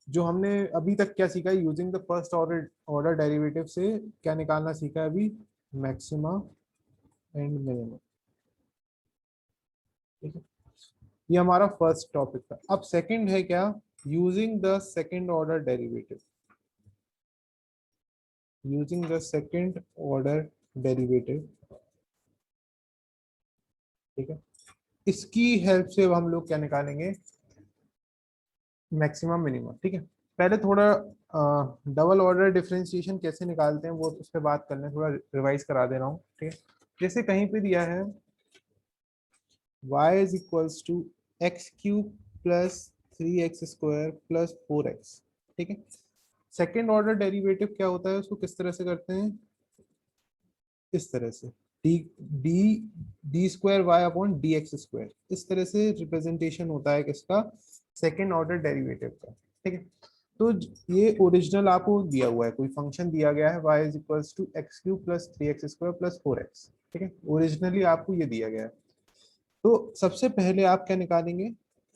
जो हमने अभी तक क्या सीखा है, using the first order order derivative से क्या निकालना सीखा है अभी, मैक्सिमा एंड मिनिमम। ठीक है, ये हमारा फर्स्ट टॉपिक था। अब सेकंड है क्या, using the second order derivative, using the second order derivative. ठीक है, इसकी हेल्प से अब हम लोग क्या निकालेंगे, मैक्सिमम मिनिमम। ठीक है, पहले थोड़ा डबल ऑर्डर डिफरेंशिएशन कैसे निकालते हैं वो उस पर बात करने, थोड़ा रिवाइज करा दे रहा हूँ। ठीक है, जैसे कहीं पे दिया है y is equals to x cube plus 3x² plus 4x। ठीक है, सेकेंड ऑर्डर डेरिवेटिव क्या होता है, उसको किस तरह से करते हैं, इस तरह से d d d square y upon d x square, इस तरह से रिप्रेजेंटेशन होता है किसका, सेकेंड ऑर्डर डेरिवेटिव का। ठीक है, तो ये ओरिजिनल आपको दिया हुआ है, कोई फंक्शन दिया गया है y is equals to x cube plus 3x² plus 4x। ठीक है, ओरिजिनली आपको ये दिया गया है। तो सबसे पहले आप क्या निकालेंगे,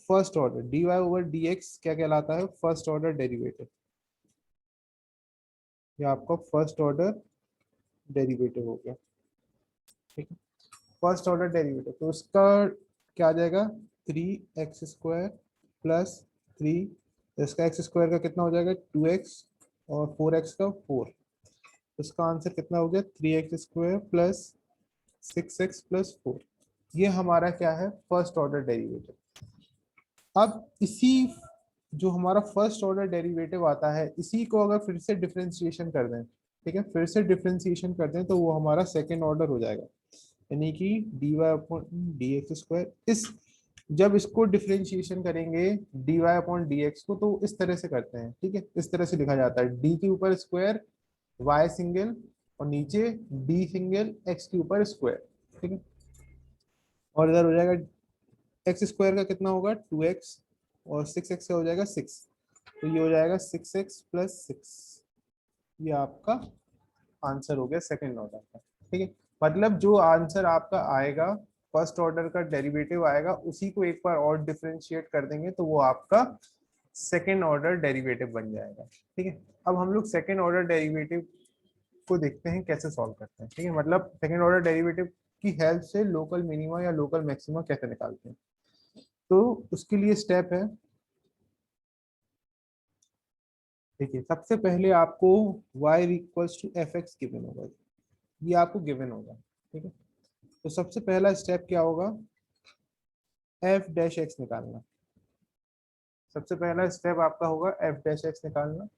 first order dy over dx क्या कहलाता है, फर्स्ट ऑर्डर डेरिवेटिव। ये आपका फर्स्ट ऑर्डर डेरिवेटिव हो गया। ठीक है, फर्स्ट ऑर्डर डेरिवेटिव, तो उसका क्या आ जाएगा, 3x² प्लस 3, इसका एक्स स्क्वायर का कितना हो जाएगा 2x, और 4x का 4, इसका आंसर कितना हो गया 3x² प्लस 6x प्लस 4। ये हमारा क्या है, फर्स्ट ऑर्डर डेरिवेटिव। अब इसी जो हमारा फर्स्ट ऑर्डर डेरिवेटिव आता है, इसी को अगर फिर से डिफरेंशिएशन कर दें, ठीक है, फिर से डिफरेंशिएशन कर दें, तो वो हमारा सेकेंड ऑर्डर हो जाएगा, यानी कि dy upon d x square. इस जब इसको डिफरेंशिएशन करेंगे dy अपॉन डी एक्स को, तो इस तरह से करते हैं। ठीक है, इस तरह से लिखा जाता है, d के ऊपर स्क्वायर, y सिंगल, और नीचे d सिंगल x के ऊपर स्क्वायर। ठीक है, और इधर हो जाएगा एक्स स्क्वायर का कितना होगा 2x, और 6x का हो जाएगा 6, तो ये हो जाएगा 6x प्लस 6। ये आपका आंसर हो गया सेकंड ऑर्डर का। ठीक है, मतलब जो आंसर आपका आएगा, फर्स्ट ऑर्डर का डेरिवेटिव आएगा, उसी को एक बार और डिफरेंशिएट कर देंगे तो वो आपका सेकंड ऑर्डर डेरिवेटिव बन जाएगा। ठीक है, अब हम लोग सेकंड ऑर्डर डेरिवेटिव को देखते हैं कैसे सॉल्व करते हैं। ठीक है, मतलब सेकंड ऑर्डर डेरिवेटिव की हेल्प से लोकल मिनिमा या लोकल मैक्सिमा कैसे निकालते हैं। तो उसके लिए स्टेप है, देखिए सबसे पहले आपको y equals to f x given होगा, ये आपको गिवन होगा। ठीक है, तो सबसे पहला स्टेप क्या होगा, एफ डैश एक्स निकालना। सबसे पहला स्टेप आपका होगा एफ डैश एक्स निकालना।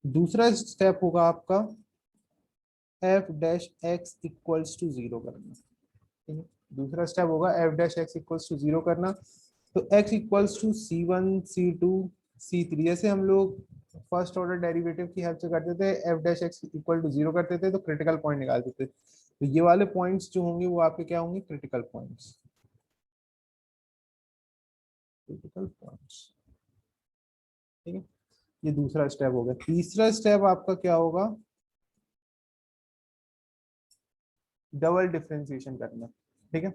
दूसरा स्टेप होगा आपका f dash x equals to 0 करना। ठीक है, दूसरा स्टेप होगा f dash x equals to 0 करना। तो x equals to C1 C2 C3, जैसे हम लोग फर्स्ट ऑर्डर डेरिवेटिव की हेल्प से करते थे, f dash x equal to 0 करते थे तो क्रिटिकल पॉइंट निकालते थे। तो ये वाले पॉइंट्स जो होंगे वो आपके क्या होंगे, क्रिटिकल पॉइंट्स, क्रिटिकल पॉइंट्स। ठीक है, ये दूसरा स्टेप हो गया। तीसरा स्टेप आपका क्या होगा, डबल डिफरेंशिएशन करना। ठीक है,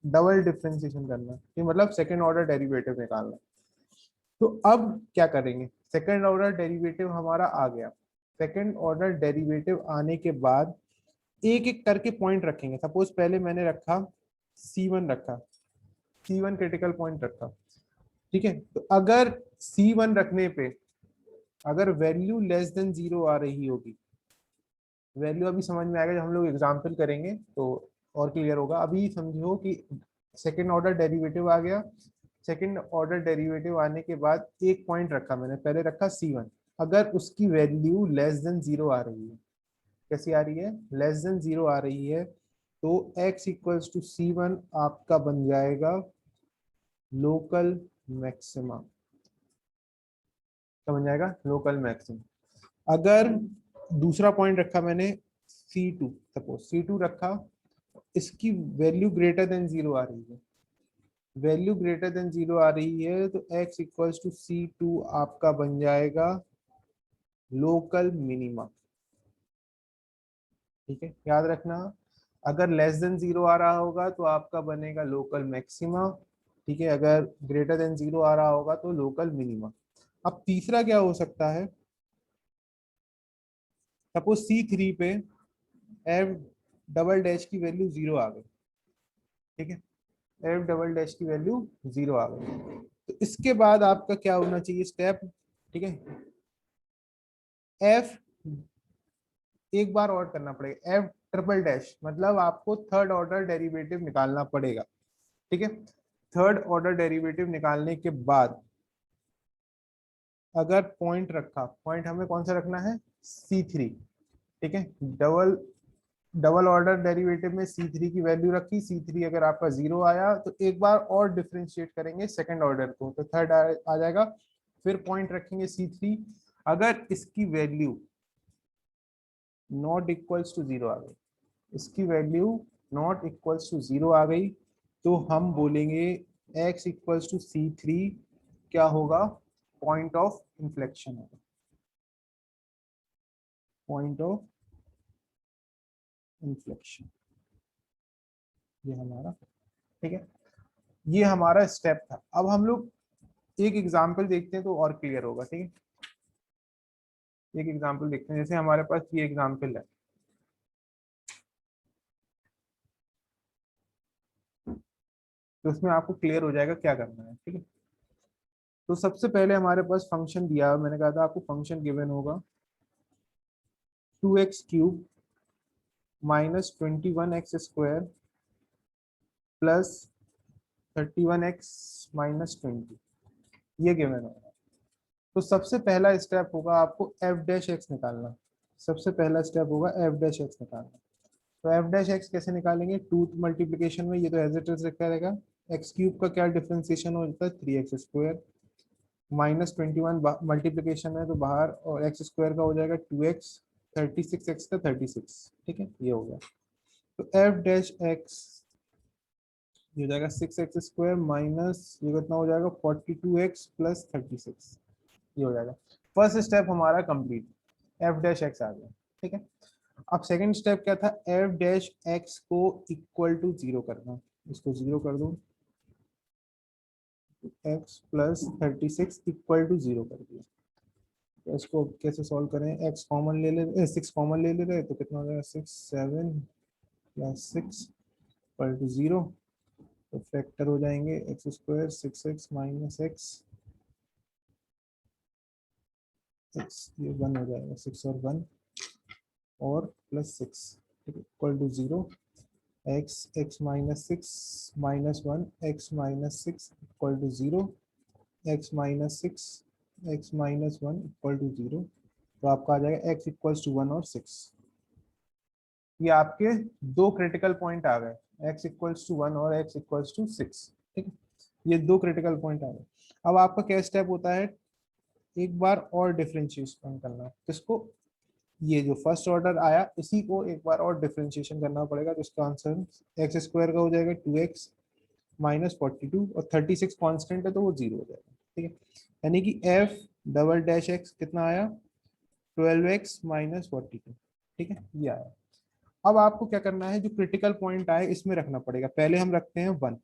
डबल डिफरेंशिएशन करना, ये मतलब सेकंड ऑर्डर डेरिवेटिव निकालना। तो अब क्या करेंगे, सेकंड ऑर्डर डेरिवेटिव हमारा आ गया। सेकंड ऑर्डर डेरिवेटिव आने के बाद एक एक करके पॉइंट रखेंगे। सपोज पहले मैंने रखा C1, रखा C1 क्रिटिकल पॉइंट रखा। ठीक है, तो अगर C1 रखने पे अगर वैल्यू लेस देन 0 आ रही होगी, वैल्यू अभी समझ में आएगा जब हम लोग एग्जाम्पल करेंगे तो और क्लियर होगा। अभी समझो कि सेकेंड ऑर्डर डेरिवेटिव आ गया। सेकेंड ऑर्डर डेरिवेटिव आने के बाद एक पॉइंट रखा मैंने, पहले रखा C1, अगर उसकी वैल्यू लेस देन 0 आ रही है, कैसी आ रही है, लेस देन 0 आ रही है, तो x इक्वल्स टू C1 आपका बन जाएगा लोकल मैक्सिमा। क्या बन जाएगा, लोकल मैक्सिमा। अगर दूसरा पॉइंट रखा मैंने C2, सपोज C2 रखा, इसकी वैल्यू ग्रेटर देन 0 आ रही है, वैल्यू ग्रेटर देन 0 आ रही है, तो x इक्वल्स टू C2 आपका बन जाएगा लोकल मिनिमा। ठीक है, याद रखना, अगर लेस देन 0 आ रहा होगा तो आपका बनेगा लोकल मैक्सिमा। ठीक है, अगर ग्रेटर देन 0 आ रहा होगा तो लोकल मिनिमा। अब तीसरा क्या हो सकता है, सपोज C3 पे एफ डबल डैश की वैल्यू 0 आ गई, ठीक है, एफ डबल डैश की वैल्यू 0 आ गई, तो इसके बाद आपका क्या होना चाहिए स्टेप, ठीक है, एफ एक बार और करना पड़ेगा, एफ ट्रिपल डैश, मतलब आपको थर्ड ऑर्डर डेरिवेटिव निकालना पड़ेगा, ठीक है। थर्ड ऑर्डर डेरिवेटिव निकालने के बाद अगर पॉइंट रखा, पॉइंट हमें कौन सा रखना है, C3, ठीक है, डबल डबल ऑर्डर डेरिवेटिव में C3 की वैल्यू रखी, C3 अगर आपका 0 आया तो एक बार और डिफरेंशिएट करेंगे सेकंड ऑर्डर को, तो थर्ड आ जाएगा, फिर पॉइंट रखेंगे C3, अगर इसकी वैल्यू नॉट इक्वल्स टू 0 आ गई, इसकी वैल्यू नॉट इक्वल्स टू 0 आ गई, तो हम बोलेंगे x इक्वल्स टू C3 क्या होगा, पॉइंट ऑफ इन्फ्लेक्शन होगा, पॉइंट ऑफ इन्फ्लेक्शन, ये हमारा, ठीक है, ये हमारा स्टेप था। अब हम लोग एक एग्जांपल देखते हैं तो और क्लियर होगा, ठीक है, एक एग्जांपल देखते हैं, जैसे हमारे पास ये एग्जांपल है, तो उसमें आपको क्लियर हो जाएगा क्या करना है, ठीक है। तो सबसे पहले हमारे पास फंक्शन दिया है, मैंने कहा था आपको फंक्शन गिवन होगा 2x³ minus 21x² plus 31x-20, ये गिवन होगा। तो सबसे पहला स्टेप होगा आपको एफ डैश एक्स निकालना, सबसे पहला स्टेप होगा एफ डैश एक्स निकालना। तो एफ डैश एक्स कैसे निकालेंगे, टू मल्टीप्लीकेशन में ये तो एज इट इज रखा रहेगा, x³ का क्या डिफरेंशिएशन हो जाता है 3x² माइनस 21 मल्टीप्लीकेशन है तो बाहर, और x² का हो जाएगा 2x, 36x का 36, ठीक है, ये हो गया। तो एफ डैश एक्स ये हो जाएगा 6x² माइनस ये कितना हो जाएगा 42x प्लस 36, ये हो जाएगा। फर्स्ट स्टेप हमारा कंप्लीट, एफ डैश एक्स आ गया, ठीक है। अब सेकंड स्टेप क्या था, एफ डैश एक्स को इक्वल टू 0 करना, इसको 0 कर दो, एक्स प्लस 36 इक्वल टू 0 कर दिया। तो इसको कैसे सॉल्व करें, एक्स कॉमन ले ले, 6 कॉमन ले ले रहे तो कितना हो जाएगा 6 7 प्लस 6 इक्वल टू 0, तो फैक्टर हो जाएंगे x² 6x माइनस एक्स, ये 1 हो जाएगा, 6 और 1 और प्लस 6, ठीक है, equal to 0, x minus 6 minus 1 x minus 6 equal to 0, x minus 6 x minus 1 equal to 0, तो आपका आ जाएगा x इक्वल्स टू 1 और 6। ये आपके दो क्रिटिकल पॉइंट आ गए, x इक्वल्स टू 1 और x इक्वल्स टू 6, ठीक है, ये दो क्रिटिकल पॉइंट आ गए। अब आपका क्या स्टेप होता है, एक बार और डिफरेंशिएशन करना है, किसको, ये जो फर्स्ट ऑर्डर आया इसी को एक बार और डिफरेंशिएशन करना पड़ेगा, तो इसका आंसर x² का हो जाएगा 2x माइनस 42 और 36 कांस्टेंट है तो वो 0 हो जाएगा, ठीक है, यानी कि f डबल डैश एक्स कितना आया 12x माइनस 42, ठीक है, ये आया। अब आपको क्या करना है, जो क्रिटिकल पॉइंट आए इसमें रखना पड़ेगा, पहले हम रखते हैं 1,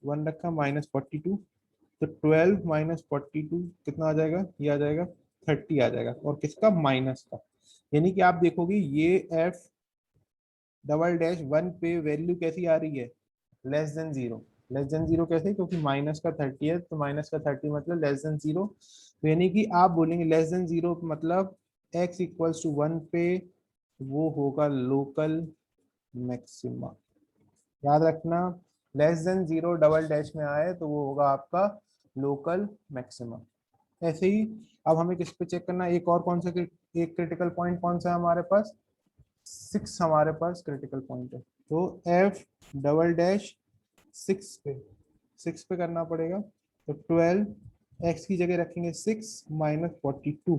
1 रखा माइनस 42, तो 12 माइनस 42 कितना आ जाएगा, ये आ जाएगा 30 आ जाएगा, और किसका, माइनस का, यानी कि आप देखोगे ये एफ डबल डैश 1 पे वैल्यू कैसी आ रही है, लेस देन 0, लेस देन 0 कैसे, क्योंकि माइनस का 30 है, तो माइनस का 30 मतलब लेस देन 0, तो यानी कि आप बोलेंगे लेस देन 0 मतलब x इक्वल्स टू 1 पे वो होगा लोकल मैक्सिमा, याद रखना, लेस देन 0 डबल डैश में आए तो वो होगा आपका लोकल मैक्सिमा। ऐसे ही अब हमें किस पे चेक करना है, एक और कौन सा एक क्रिटिकल पॉइंट कौन सा है हमारे पास, 6 हमारे पास क्रिटिकल पॉइंट है, तो एफ डबल डैश 6 पे, 6 पे करना पड़ेगा, तो 12 एक्स की जगह रखेंगे 6 माइनस 42,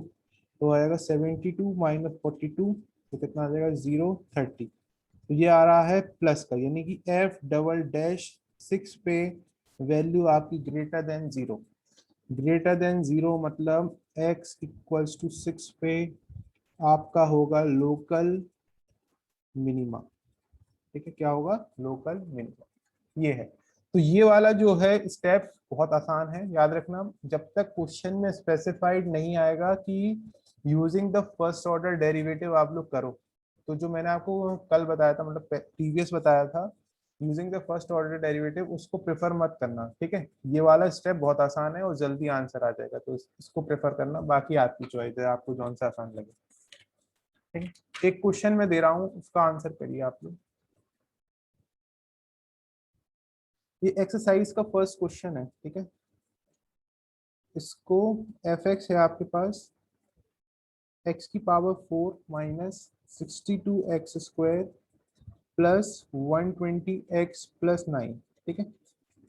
तो आएगा 72 माइनस 42, तो कितना आ जाएगा 0 30, तो ये आ रहा है प्लस का, यानी कि एफ डबल डैश 6 पे वैल्यू आपकी ग्रेटर देन 0, ग्रेटर देन 0 मतलब x इक्वल्स टू 6 पे आपका होगा लोकल मिनिमा, ठीक है, क्या होगा, लोकल मिनिमा, ये है। तो ये वाला जो है स्टेप बहुत आसान है, याद रखना। जब तक क्वेश्चन में स्पेसिफाइड नहीं आएगा कि using the first order derivative आप लोग करो, तो जो मैंने आपको कल बताया था, मतलब प्रीवियस बताया था, using the first order derivative, उसको प्रेफर मत करना, ठीक है। ये वाला स्टेप बहुत आसान है और जल्दी आंसर आ जाएगा, तो इसको प्रेफर करना, बाकी आपकी चॉइस है, आपको जौन सा आसान लगे, ठीक है। एक क्वेश्चन मैं दे रहा हूँ, उसका आंसर करिए आप लोग। ये एक्सरसाइज का फर्स्ट क्वेश्चन है, ठीक है। इसको एफ एक्स है आपके पास, एक्स की power 4 minus 62x² plus 120x+9, ठीक है।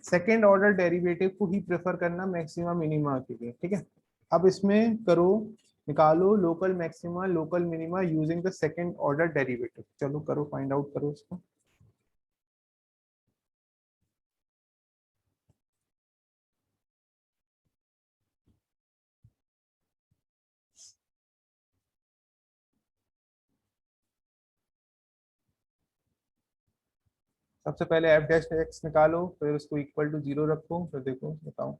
सेकेंड ऑर्डर डेरिवेटिव को ही प्रेफर करना मैक्सिमम मिनिमा के लिए, ठीक है। अब इसमें करो, निकालो local maxima local minima using the second order derivative. चलो करो, फाइंड आउट करो इसको। सबसे पहले एफ डैश एक्स निकालो, फिर उसको इक्वल टू 0 रखो, फिर देखो बताओ।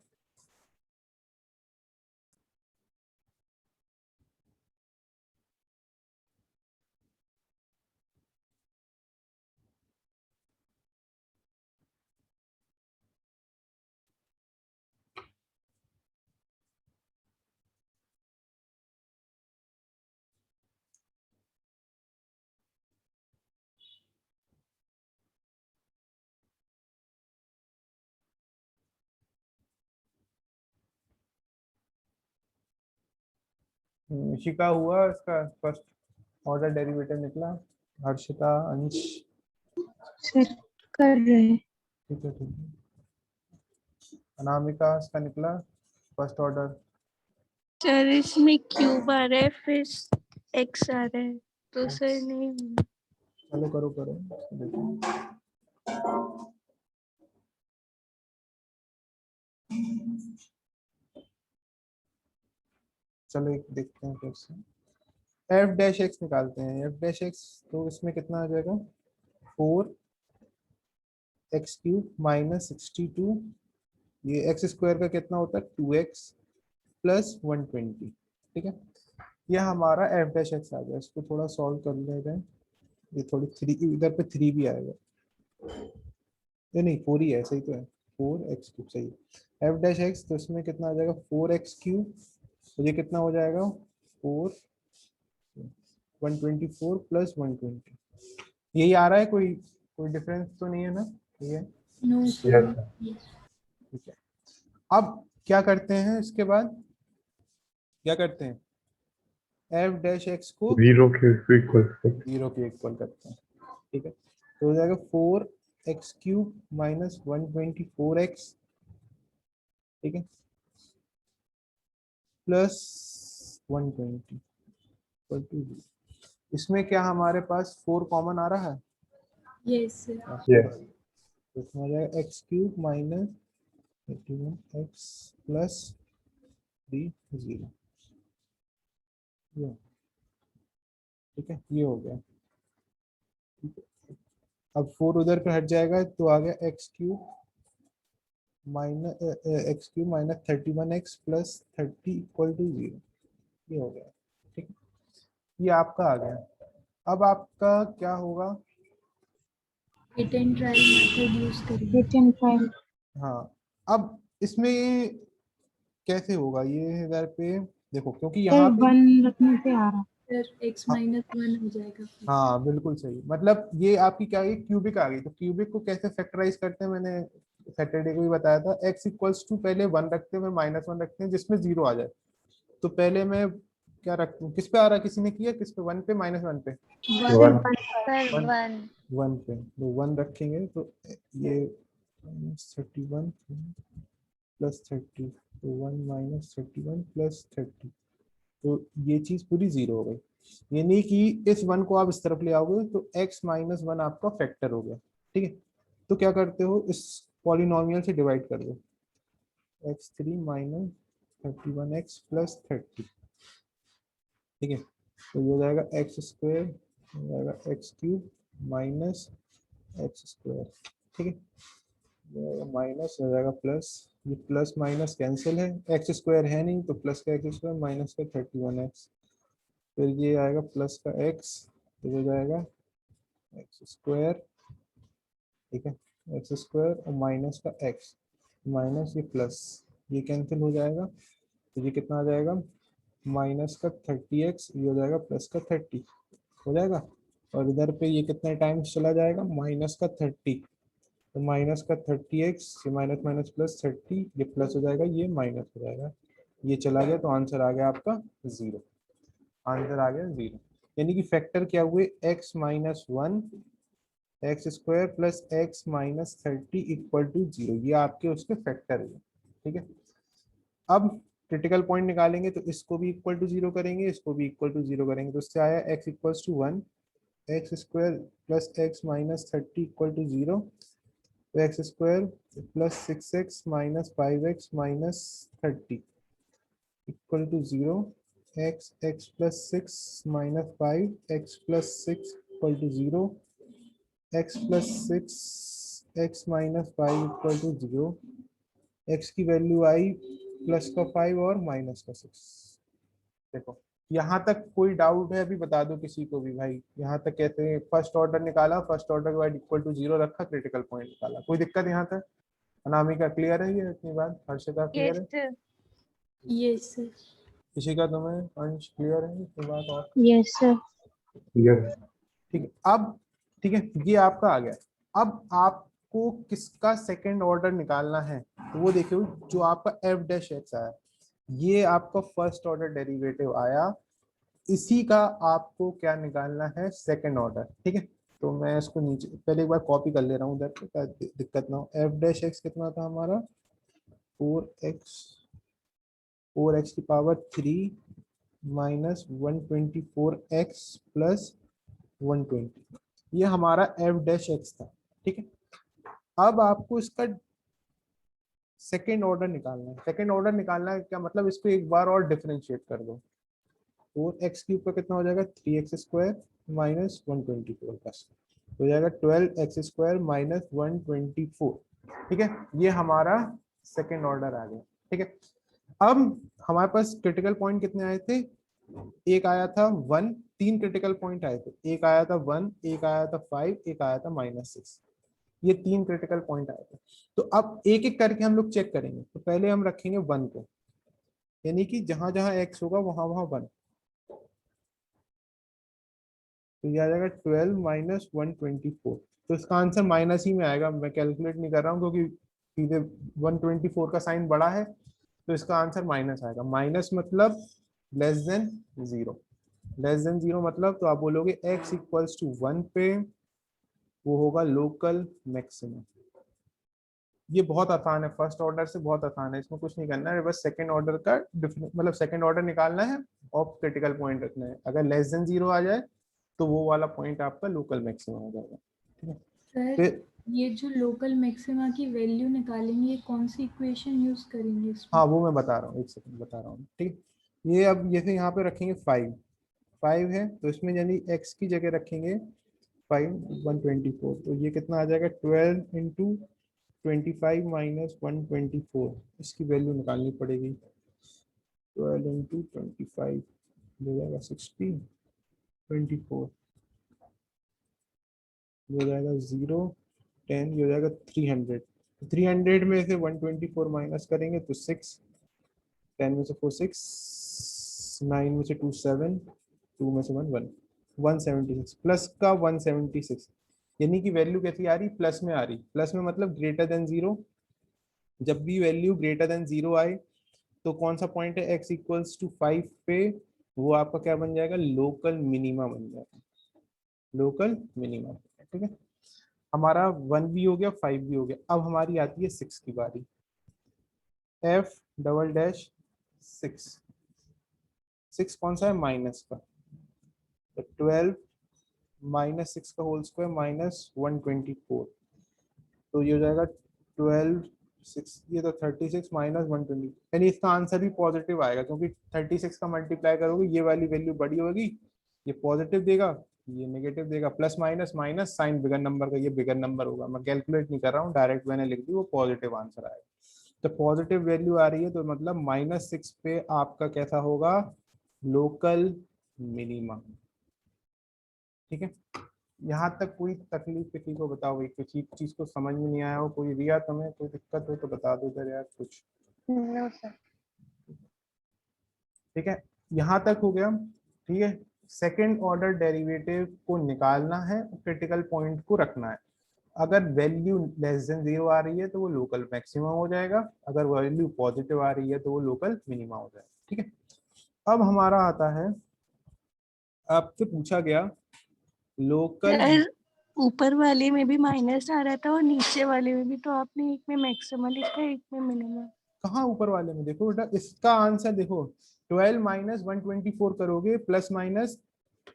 ऋषिका हुआ इसका फर्स्ट ऑर्डर डेरिवेटिव निकला। हर्षिता, अंश, सर कर रहे हैं। ठीक है ठीक है। अनामिका, इसका निकला फर्स्ट ऑर्डर। सर इसमें क्यूब आ रहा है, फिर एक्स आ रहा है, तो सर नहीं। चलो करो करो, देखो। चलो एक देखते हैं फिर से। एफ डैश एक्स निकालते हैं, एफ डैश एक्स, तो इसमें कितना आ जाएगा, 4x³ माइनस 62, ये एक्स स्क्वायर का कितना होता है 2x प्लस 120, ठीक है। ये हमारा एफ डैश एक्स आ गया। इसको थोड़ा सॉल्व कर ले रहे हैं, ये थोड़ी 3, इधर पे 3 भी आएगा, ये नहीं 4 ही है, सही तो है, 4x³ सही है। एफ डैश एक्स, तो इसमें कितना आ जाएगा 4x³, तो ये कितना हो जाएगा 4 124 प्लस 120, यही आ रहा है, कोई कोई डिफरेंस तो नहीं है ना, ये नो Yes, सर। sir. ठीक है। अब क्या करते हैं, इसके बाद क्या करते हैं, एफ डैश एक्स को 0 के इक्वल to 0 के इक्वल करते हैं, ठीक है। तो हो जाएगा 4x³ माइनस 124x, ठीक है, प्लस 120 इक्वल टू 0। इसमें क्या हमारे पास 4 कॉमन आ रहा है, यस सर। Yes. तो इसमें आ जाएगा x³ माइनस 31x प्लस 30, ठीक है, ये हो गया, ठीक है। अब 4 उधर पे हट जाएगा, तो आ गया x³ minus 31x plus 30 equal to 0, ये हो गया, ठीक है। ये आपका आ गया। अब आपका क्या होगा, hit and trial method use करेंगे। Hit and trial. हाँ, अब इसमें ये कैसे होगा, ये इधर पे देखो, क्योंकि यहाँ पे 1 रखने से आ रहा है सर, x हाँ, माइनस 1 हो जाएगा। हाँ बिल्कुल सही, मतलब ये आपकी क्या है, क्यूबिक आ गई। तो क्यूबिक को कैसे फैक्टराइज करते हैं, मैंने सैटरडे को भी बताया था। x इक्वल्स टू पहले 1 रखते हैं, -1 रखते हैं, जिसमें 0 आ जाए। तो पहले मैं क्या रखता हूँ, किस पे आ रहा है, किसी ने किया, किस पे, 1 पे -1 पे, 1. 1 1 पे, तो 1 रखेंगे, तो ये -31 प्लस 30, तो 1 -31 प्लस 30, तो ये चीज पूरी 0 हो गई। ये नहीं कि इस 1 को आप इस तरफ ले आओगे, तो x-1 आपका फैक्टर हो गया, ठीक है। तो क्या करते हो, इस पॉलिनोमियल से डिवाइड कर दो, x3 माइनस 31x प्लस 30, ठीक है। तो ये हो जाएगा x² हो जाएगा x³ माइनस x², ठीक है। माइनस हो जाएगा प्लस, ये प्लस माइनस कैंसिल है, एक्स स्क्वायर है नहीं तो प्लस का एक्स स्क्वायर माइनस का 31x, फिर ये आएगा प्लस का x, तो हो जाएगा एक्स स्क्वायर, ठीक है, एक्स स्क्वायर और माइनस का x, माइनस ये प्लस, ये कैंसिल हो जाएगा, तो ये कितना आ जाएगा माइनस का 30x, ये हो जाएगा प्लस का 30 हो जाएगा, और इधर पे ये कितने टाइम्स चला जाएगा माइनस का 30, तो माइनस का 30x, ये माइनस माइनस प्लस 30, ये प्लस हो जाएगा, ये माइनस हो जाएगा, ये चला गया, तो आंसर आ गया आपका 0, आंसर आ गया 0। यानी कि फैक्टर क्या हुए, x minus 1 x square plus x minus 30 equal to 0, ये आपके उसके फैक्टर है, ठीक है। अब क्रिटिकल पॉइंट निकालेंगे, तो इसको भी इक्वल टू 0 करेंगे, इसको भी इक्वल टू 0 करेंगे, तो उससे आया x equals to 1, x square plus x minus 30 equal to 0, तो x square plus 6x minus 5x minus 30 equal to 0, x x plus 6 minus 5 x plus 6 equal to 0, x plus 6 x minus 5 equal to 0, x की value आई plus का 5 और minus का 6। देखो यहाँ तक कोई डाउट है अभी बता दो किसी को भी भाई, यहाँ तक कहते हैं फर्स्ट ऑर्डर निकाला, फर्स्ट ऑर्डर के बाद इक्वल टू 0 रखा, क्रिटिकल पॉइंट निकाला, कोई दिक्कत यहाँ तक? अनामिका क्लियर है ये इतनी बात? हर्षिता क्लियर Yes, है? sir. Yes, sir. किसी का तुम्हें अंश क्लियर है इतनी बात? और Yes, sir. ठीक है, अब ठीक है, ये आपका आ गया। अब आपको किसका सेकंड ऑर्डर निकालना है, तो वो देखियो जो आपका एफ डैश एक्स आया, ये आपका फर्स्ट ऑर्डर डेरिवेटिव आया, इसी का आपको क्या निकालना है, सेकंड ऑर्डर, ठीक है। तो मैं इसको नीचे पहले एक बार कॉपी कर ले रहा हूँ उधर पे, ताकि दिक्कत ना हो। एफ डैश एक्स कितना था हमारा, 4x की पावर 3 माइनस 124x प्लस 120, ये हमारा एफ डैश एक्स था, ठीक है। अब आपको इसका सेकेंड ऑर्डर निकालना है, सेकेंड ऑर्डर निकालना है क्या मतलब, इसको एक बार और डिफरेंशिएट कर दो, 4x³ का कितना हो जाएगा 3x² माइनस 124 प्लस हो जाएगा 12x² माइनस 124, ठीक है। ये हमारा सेकेंड ऑर्डर आ गया, ठीक है। अब हमारे पास क्रिटिकल पॉइंट कितने आए थे, एक आया था 1, 3 क्रिटिकल पॉइंट आए थे, एक आया था 1, एक आया था 5, एक आया था -6, ये 3 क्रिटिकल पॉइंट आए थे। तो अब एक एक करके हम लोग चेक करेंगे, तो पहले हम रखेंगे 1 को, यानी कि जहां जहां x होगा वहां वहां 1, तो ये आ जाएगा 12 माइनस 124, तो इसका आंसर माइनस ही में आएगा, मैं कैलकुलेट नहीं कर रहा हूँ क्योंकि सीधे 124 का साइन बड़ा है, तो इसका आंसर माइनस आएगा। माइनस मतलब लेस देन 0, लेस देन 0 मतलब तो आप बोलोगे x इक्वल्स टू 1 पे वो होगा लोकल मैक्सिमम। ये बहुत आसान है, फर्स्ट ऑर्डर से बहुत आसान है, इसमें कुछ नहीं करना है, बस सेकंड ऑर्डर का मतलब सेकंड ऑर्डर निकालना है और क्रिटिकल पॉइंट रखना है, अगर लेस देन 0 आ जाए तो वो वाला पॉइंट आपका लोकल मैक्सिमम हो जाएगा, ठीक है। सर फिर ये जो लोकल मैक्सिमा की वैल्यू निकालेंगे, ये कौन सी इक्वेशन यूज करेंगे इसमें? हाँ वो मैं बता रहा हूँ, एक सेकंड बता रहा हूँ, ठीक है। ये अब जैसे यहाँ पे रखेंगे 5 है, तो इसमें यानी x की जगह रखेंगे 5 124, तो ये कितना आ जाएगा 12 इंटू 25 माइनस 124, इसकी वैल्यू निकालनी पड़ेगी, 12 इंटू 25 हो जाएगा 60, 24 हो जाएगा 0, 10 ये हो जाएगा 300, 300 में से 124 माइनस करेंगे तो 6, 10 में से 4 6, 9 में से 2 7, 2 में से 1 1, 176 प्लस का 176, यानी कि वैल्यू कैसी आ रही, प्लस में आ रही, प्लस में मतलब ग्रेटर देन 0, जब भी वैल्यू ग्रेटर देन 0 आए तो कौन सा पॉइंट है x इक्वल्स टू 5 पे, वो आपका क्या बन जाएगा, लोकल मिनिमा बन जाएगा, लोकल मिनिमा, ठीक है। हमारा 1 भी हो गया 5 भी हो गया, अब हमारी आती है 6 की बारी, f डबल डैश 6, 6 कौन सा है माइनस का, तो 12 माइनस 6 का होल स्क्वायर माइनस 124, तो ये हो जाएगा 12 6, ये तो 36 माइनस 120, यानी इसका आंसर भी पॉजिटिव आएगा, क्योंकि 36 का मल्टीप्लाई करोगे ये वाली वैल्यू बड़ी होगी, ये पॉजिटिव देगा, ये नेगेटिव देगा, plus minus minus, sign bigger number का, ये बिगर नंबर होगा। मैं कैलकुलेट नहीं कर रहा हूँ, डायरेक्ट मैंने लिख दी, वो पॉजिटिव आंसर आएगा। तो पॉजिटिव वैल्यू आ रही है तो मतलब -6 पे आपका कैसा होगा, लोकल मिनिमा। ठीक है, यहाँ तक कोई तकलीफ किसी को? बताओ भाई, किसी चीज को समझ में नहीं आया हो, कोई रिया तुम्हें कोई दिक्कत हो तो बता दो इधर यार कुछ। No sir. ठीक है, यहाँ तक हो गया। ठीक है, सेकेंड ऑर्डर डेरिवेटिव को निकालना है, क्रिटिकल पॉइंट को रखना है। अगर वैल्यू लेस देन 0 आ रही है तो वो लोकल मैक्सिमम हो जाएगा, अगर वैल्यू पॉजिटिव आ रही है तो वो लोकल मिनिमा हो जाएगा। ठीक है, अब हमारा आता है, आपसे पूछा गया लोकल। सर ऊपर वाले में भी माइनस आ रहा था और नीचे वाले में भी, तो आपने एक में मैक्सिमम लिखा है, एक में मिनिमम। कहाँ ऊपर वाले में? देखो बेटा, इसका आंसर देखो, 12 माइनस 124 करोगे, प्लस माइनस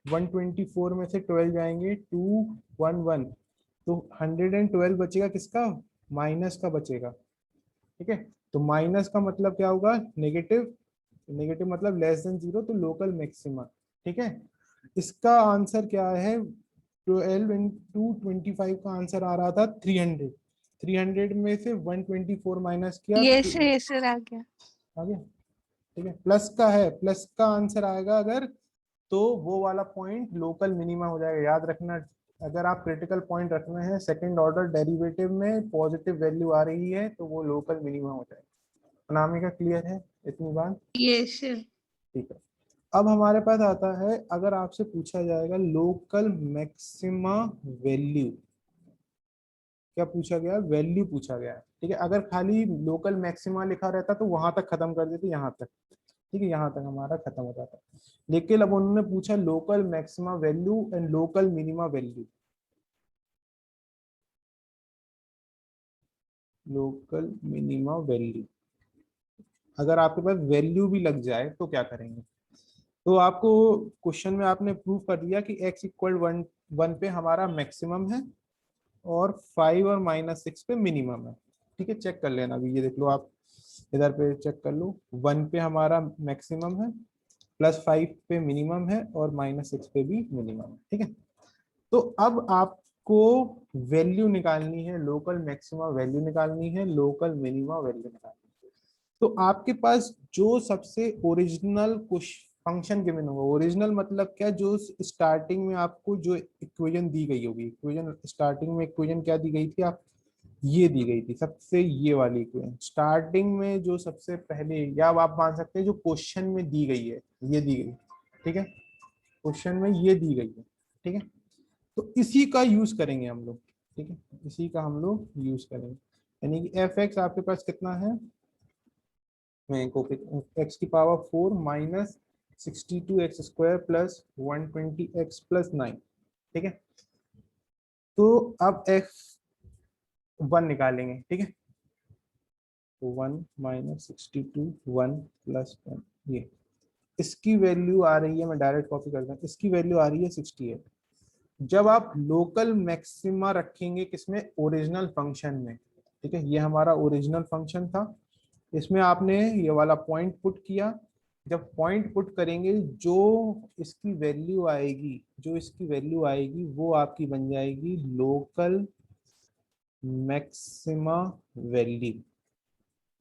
124 में से 12 जाएंगे 211, तो 112 बचेगा, किसका? माइनस का बचेगा। ठीक है, तो माइनस का मतलब क्या होगा, नेगेटिव, नेगेटिव मतलब लेस देन 0, तो लोकल मैक्सिमा। ठीक है, इसका आंसर क्या है, 12 इंटू 25 का आंसर आ रहा था 300, 300 में से 124 माइनस किया ये तो सर आ गया। आ गया। ठीक है, प्लस का है, प्लस का आंसर आएगा अगर, तो वो वाला पॉइंट लोकल मिनिमा हो जाएगा। याद रखना, अगर आप क्रिटिकल पॉइंट रख रहे हैं सेकंड ऑर्डर डेरिवेटिव में पॉजिटिव वैल्यू आ रही है तो वो लोकल मिनिमा हो जाएगा। अनामिका क्लियर है इतनी बात? ये सर। ठीक है, अब हमारे पास आता है, अगर आपसे पूछा जाएगा लोकल मैक्सिमा वैल्यू, क्या पूछा गया, वैल्यू पूछा गया है। ठीक है, अगर खाली लोकल मैक्सिमा लिखा रहता तो वहां तक खत्म कर देते, यहाँ तक। ठीक है, यहाँ तक हमारा खत्म हो जाता, लेकिन अब उन्होंने पूछा local maxima value and local minima value. Local minima value, अगर आपके पास वैल्यू भी लग जाए तो क्या करेंगे? तो आपको क्वेश्चन में आपने प्रूव कर दिया कि x इक्वल 1 पे हमारा मैक्सिमम है और 5 और -6 पे मिनिमम है। ठीक है, चेक कर लेना अभी, ये देख लो आप, इधर पे चेक कर लो, 1 पे हमारा मैक्सिमम है, +5 पे मिनिमम है और -6 पे भी मिनिमम है। ठीक है, तो अब आपको वैल्यू निकालनी है, लोकल मैक्सिमा वैल्यू निकालनी है, लोकल मिनिमा वैल्यू निकालनी है। तो आपके पास जो सबसे ओरिजिनल कुछ फंक्शन गिवन होगा, ओरिजिनल मतलब क्या, जो स्टार्टिंग में आपको जो इक्वेशन दी गई होगी, इक्वेशन स्टार्टिंग में इक्वेशन क्या दी गई थी, आप ये दी गई थी सबसे, ये वाली इक्वेशन स्टार्टिंग में जो सबसे पहले, या आप मान सकते हैं जो क्वेश्चन में दी गई है, ये दी गई। ठीक है, क्वेश्चन में ये दी गई है। ठीक है, तो इसी का यूज करेंगे हम लोग। ठीक है, इसी का हम लोग यूज करेंगे, यानी कि एफ एक्स आपके पास कितना है, मैं को एक्स की power 4 minus 62x² plus 120x+9। ठीक है, तो अब x1 निकालेंगे। ठीक है, तो 1 माइनस 62 1 प्लस 1, ये इसकी वैल्यू आ रही है, मैं डायरेक्ट कॉपी करता हूँ, इसकी वैल्यू आ रही है 68। जब आप लोकल मैक्सिमा रखेंगे किसमें, ओरिजिनल फंक्शन में। ठीक है, ये हमारा ओरिजिनल फंक्शन था, इसमें आपने ये वाला पॉइंट पुट किया। जब पॉइंट पुट करेंगे, जो इसकी वैल्यू आएगी, जो इसकी वैल्यू आएगी वो आपकी बन जाएगी लोकल मैक्सिमा वैल्यू,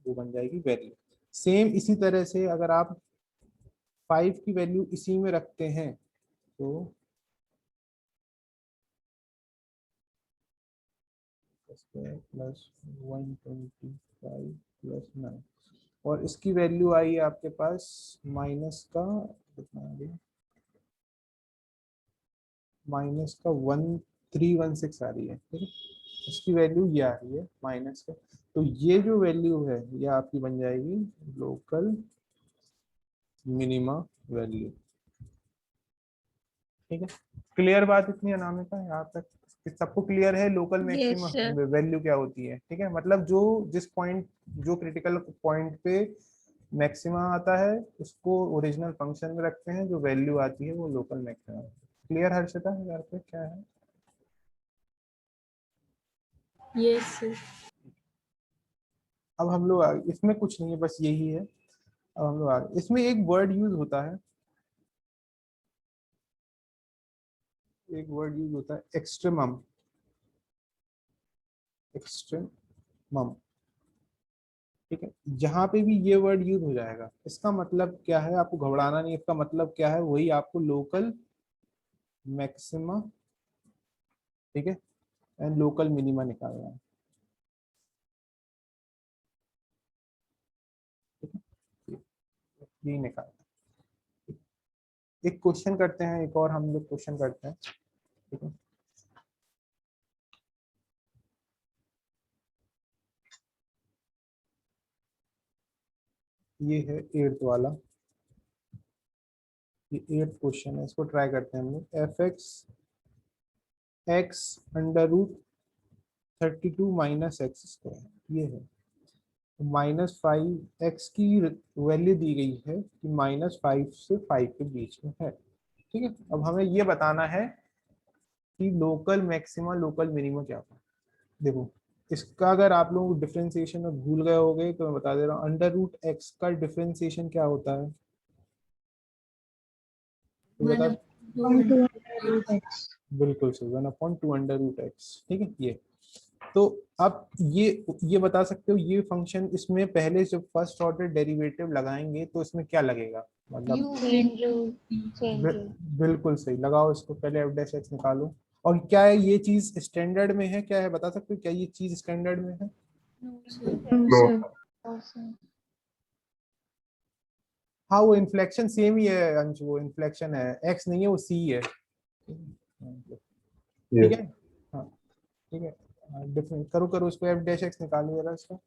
वो बन जाएगी वैल्यू। सेम इसी तरह से अगर आप 5 की वैल्यू इसी में रखते हैं तो +125+9, और इसकी वैल्यू आई है आपके पास माइनस का कितना आ गया, -1316 आ रही है। ठीक है, इसकी वैल्यू ये आ रही है माइनस का, तो ये जो वैल्यू है ये आपकी बन जाएगी लोकल मिनिमा वैल्यू। ठीक है, क्लियर बात इतनी अनामिका यहाँ तक? सबको क्लियर है local yes maxima sir. Value क्या होती है? ठीक है, मतलब जो जिस पॉइंट, जो क्रिटिकल पॉइंट पे मैक्सिमा आता है उसको ओरिजिनल फंक्शन में रखते हैं, जो वैल्यू आती है वो लोकल मैक्सिमा। क्लियर हर्षिता यार पे क्या है? Yes sir. अब हम लोग आगे, इसमें कुछ नहीं है, बस यही है। अब हम लोग आगे, इसमें एक वर्ड यूज होता है, एक वर्ड यूज होता है एक्सट्रीमम, एक्सट्रीमम, ठीक है। जहां पे भी ये वर्ड यूज हो जाएगा इसका मतलब क्या है, आपको घबराना नहीं, इसका मतलब क्या है, वही आपको लोकल मैक्सिमा, ठीक है, एंड लोकल मिनिमा निकालना है, ठीक है, ये निकालना है। एक क्वेश्चन करते हैं, एक और हम लोग क्वेश्चन करते हैं, ठीक है। ये है 8th वाला, ये 8th क्वेश्चन है, इसको ट्राई करते हैं हम लोग। F x under root 32 minus x square, ये है। -5 एक्स की वैल्यू दी गई है कि -5 से 5 के बीच में है, ठीक है। अब हमें ये बताना है कि लोकल मैक्सिमा लोकल मिनिमा क्या होगा। देखो, इसका अगर आप लोग डिफरेंशिएशन में भूल गए होगे तो मैं बता दे रहा हूँ, अंडर रूट एक्स का डिफरेंशिएशन क्या होता है, तो बता। 1/2 बिल्कुल सही, 1/2 अंडर रूट एक्स, ठीक है। ये तो आप ये बता सकते हो, ये फंक्शन इसमें पहले जब फर्स्ट ऑर्डर डेरिवेटिव लगाएंगे तो इसमें क्या लगेगा, मतलब बिल्कुल सही लगाओ इसको, पहले एफ डैश एक्स निकालो। और क्या है ये चीज स्टैंडर्ड में है, क्या है बता सकते हो, क्या ये चीज स्टैंडर्ड में है? हाँ वो इन्फ्लेक्शन सेम ही है अंश, वो इन्फ्लेक्शन है, एक्स नहीं है वो सी है, ठीक है। हाँ ठीक है, डिफरेंट करो करो उसको, एफ डैश एक्स निकालो जरा इसका।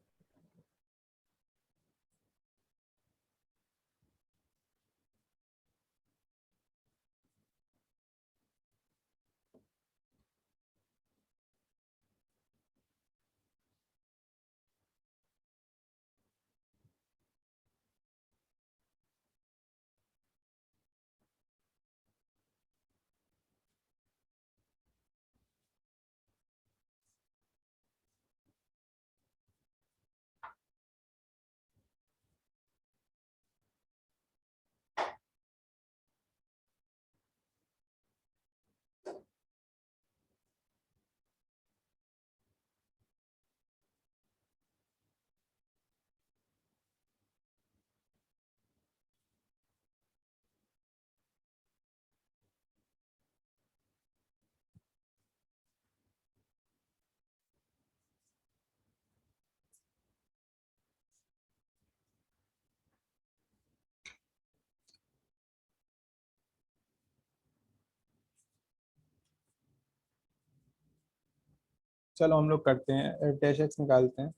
चलो हम लोग करते हैं, एफ डैश एक्स निकालते हैं।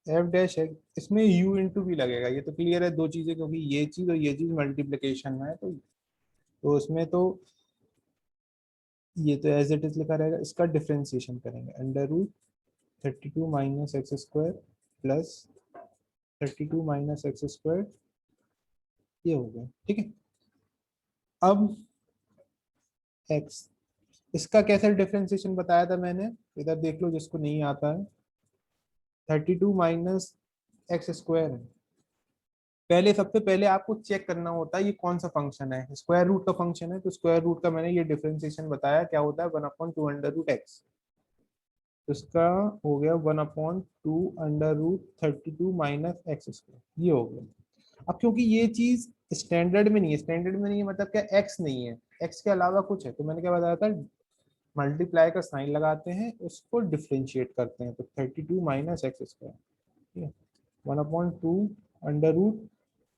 एफ डैश एक्स इसमें यू इंटू भी लगेगा, ये तो क्लियर है, दो चीजें, क्योंकि ये चीज और ये चीज मल्टीप्लीकेशन में है, तो उसमें तो ये तो एज इट इज लिखा रहेगा, इसका डिफरेंशिएशन करेंगे, under root 32 minus x square plus 32 minus x square, ये हो गया, ठीक है। अब एक्स, इसका कैसे डिफरेंशिएशन बताया था मैंने, इधर देख लो जिसको नहीं आता है। 32 माइनस एक्स स्क्वायर है, पहले सबसे पहले आपको चेक करना होता है ये कौन सा फंक्शन है, स्क्वायर रूट का फंक्शन है, तो स्क्वायर रूट का मैंने ये डिफरेंशिएशन बताया क्या होता है, 1/2 अंडर रूट एक्स, तो इसका हो गया 1/2 under root 32 minus x square, ये हो गया। अब क्योंकि ये चीज स्टैंडर्ड में नहीं है, स्टैंडर्ड में नहीं है मतलब क्या, एक्स नहीं है, एक्स के अलावा कुछ है, तो मैंने क्या बताया था, मल्टीप्लाई का साइन लगाते हैं, उसको डिफ्रेंशिएट करते हैं, तो 32 माइनस एक्स स्क्वायर, ठीक है, 1/2 under root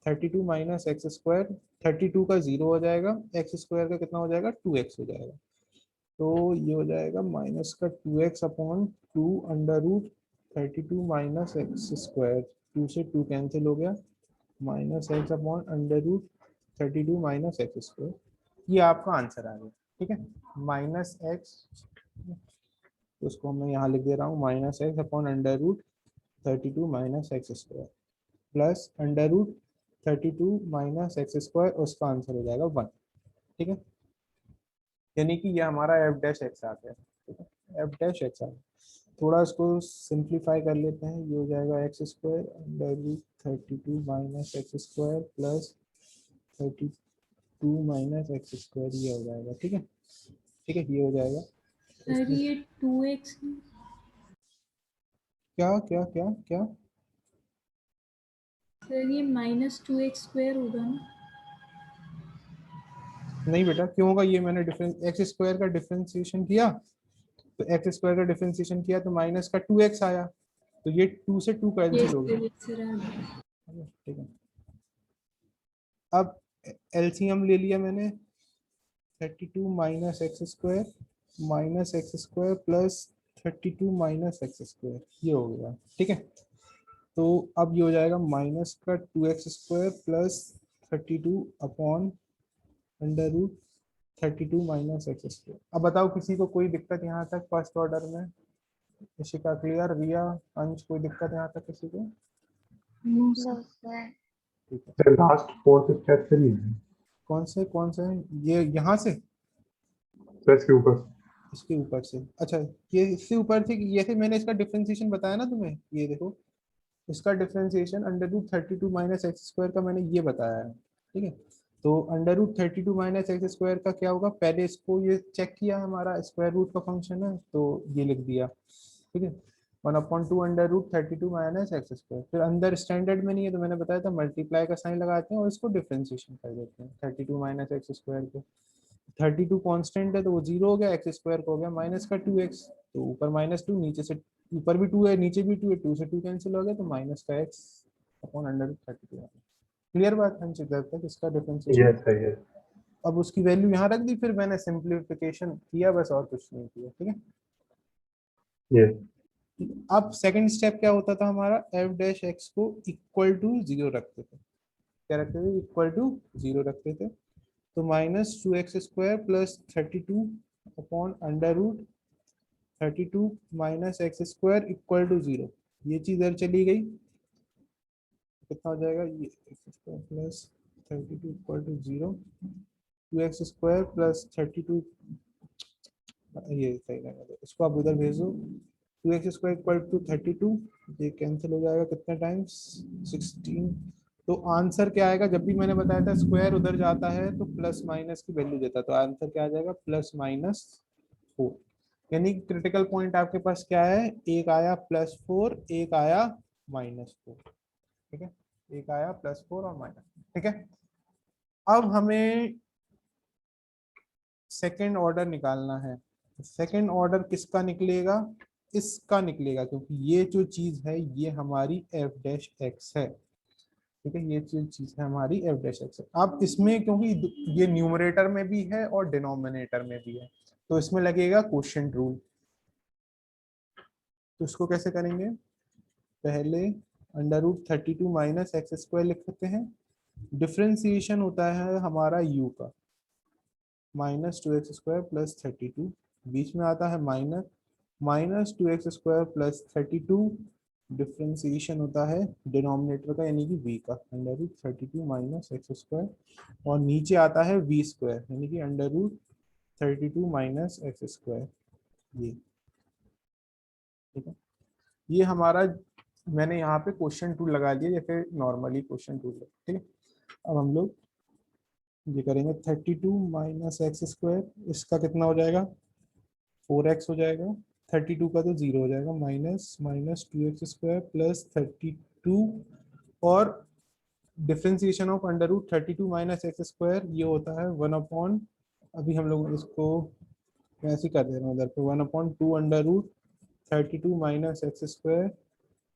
32 minus x square, 32 का 0 हो जाएगा, एक्स स्क्वायर का कितना हो जाएगा, 2x हो जाएगा, तो ये हो जाएगा माइनस का 2x upon 2 under root 32 minus x square, 2 से 2 कैंसिल हो गया, minus x upon under root 32 minus x square, ये आपका आंसर आ गया, ठीक है। माइनस एक्स, तो उसको मैं यहाँ लिख दे रहा हूँ, minus x upon under root 32 minus x square plus under root 32 minus x square, उसका आंसर हो जाएगा 1, ठीक है। यानी कि ये हमारा एफ डैश एक्स आ गया, ठीक है, एफ डैश एक्स आ गया। थोड़ा इसको सिंप्लीफाई कर लेते हैं, ये हो जाएगा x square under root 32 minus x square plus 30 2 minus x square ये हो जाएगा। ठीक है, ठीक है, ये हो जाएगा। सर ये 2x क्या क्या क्या क्या? सर ये -2x² होगा ना? नहीं बेटा, क्यों होगा? ये मैंने डिफरेंस एक्स स्क्वायर का डिफरेंशिएशन किया, तो एक्स स्क्वायर का डिफरेंशिएशन किया तो माइनस का 2x आया, तो ये 2 से 2 ये कैंसिल हो गया। सर आ गया। ठीक है, अब एलसीएम ले लिया मैंने, 32 minus x square plus 32 minus x square, ये हो गया। ठीक है, तो अब ये हो जाएगा माइनस का 2x² plus 32 upon under root 32 minus x square. अब बताओ किसी को कोई दिक्कत यहाँ तक फर्स्ट ऑर्डर में? इशिका क्लियर? रिया, अंश, कोई दिक्कत यहाँ तक किसी को? No sir. ठीक है, सर लास्ट 4 स्टेप से नहीं है कौन से हैं? ये यहाँ से, सर, इसके ऊपर। इसके ऊपर से? अच्छा, ये इससे ऊपर से, ये से मैंने इसका डिफरेंशिएशन बताया ना तुम्हें, ये देखो इसका differentiation under root 32 minus x square का मैंने ये बताया है। ठीक है, तो under root 32 minus x square का क्या होगा, पहले इसको ये चेक किया, हमारा स्क्वायर रूट का फंक्शन है तो ये लिख दिया। ठीक है, 1/2 under root 32 minus x square, फिर अंदर स्टैंडर्ड में नहीं है तो मैंने बताया था मल्टीप्लाई का साइन लगाते हैं और इसको डिफरेंशिएशन कर देते हैं 32 माइनस एक्स स्क्वायर को। 32 कांस्टेंट है तो वो 0 हो गया, एक्स स्क्वायर को हो गया माइनस का 2x, तो ऊपर -2, नीचे से ऊपर भी 2 है नीचे भी 2 है, 2 से 2 कैंसिल हो गया, तो माइनस का x upon under root 32। Clear बात है इधर तक इसका डिफरेंशिएशन? Yes sir, yes. अब उसकी वैल्यू यहाँ रख दी, फिर मैंने सिंप्लीफिकेशन किया बस, और कुछ नहीं किया। ठीक है, यस अब सेकंड स्टेप क्या होता था हमारा, f डैश x को इक्वल टू 0 रखते थे। क्या रखते थे? इक्वल टू 0 रखते थे, तो -2x² plus 32 upon under root 32 minus x square equal to 0, ये चीज इधर चली गई, कितना हो जाएगा, ये x square plus 32 equal to 0, 2x² plus 32, ये सही रहेगा, इसको आप उधर भेज दो, 2x² इक्वल टू 32, ये कैंसिल हो जाएगा कितने टाइम्स, 16। तो आंसर क्या आएगा, जब भी मैंने बताया था स्क्वायर उधर जाता है तो प्लस माइनस की वैल्यू देता, तो आंसर क्या आ जाएगा, +4। यानी क्रिटिकल पॉइंट आपके पास क्या है, एक आया +4, एक आया -4। ठीक है, एक आया +4 और -4। ठीक है, अब हमें सेकेंड ऑर्डर निकालना है। सेकेंड ऑर्डर किसका निकलेगा, इसका निकलेगा, क्योंकि ये जो चीज है ये हमारी f डैश x है। ठीक है, ये चीज है हमारी f डैश x है। अब इसमें क्योंकि ये न्यूमरेटर में भी है और डिनोमिनेटर में भी है, तो इसमें लगेगा क्वोशिएंट रूल। तो इसको कैसे करेंगे, पहले under root 32 minus x square लिख सकते हैं, डिफरेंशिएशन होता है हमारा u का, -2x² प्लस 32, बीच में आता है -2x² प्लस 32, डिफरेंशिएशन होता है डिनोमिनेटर का यानी कि v का, under root 32 minus x square, और नीचे आता है v² यानी कि under root 32 minus x square. ये ठीक है, ये हमारा, मैंने यहाँ पे क्वेश्चन टूल लगा दिया जैसे नॉर्मली क्वेश्चन टूल। ठीक है, अब हम लोग ये करेंगे 32 माइनस एक्स स्क्वायर, इसका कितना हो जाएगा, 4x हो जाएगा, 32 का तो 0 हो जाएगा, -2x² प्लस 32, और differentiation of under root 32 minus x square ये होता है 1/, अभी हम लोग इसको ऐसे कर दे रहे हैं उधर पे, 1/2 under root 32 minus x square,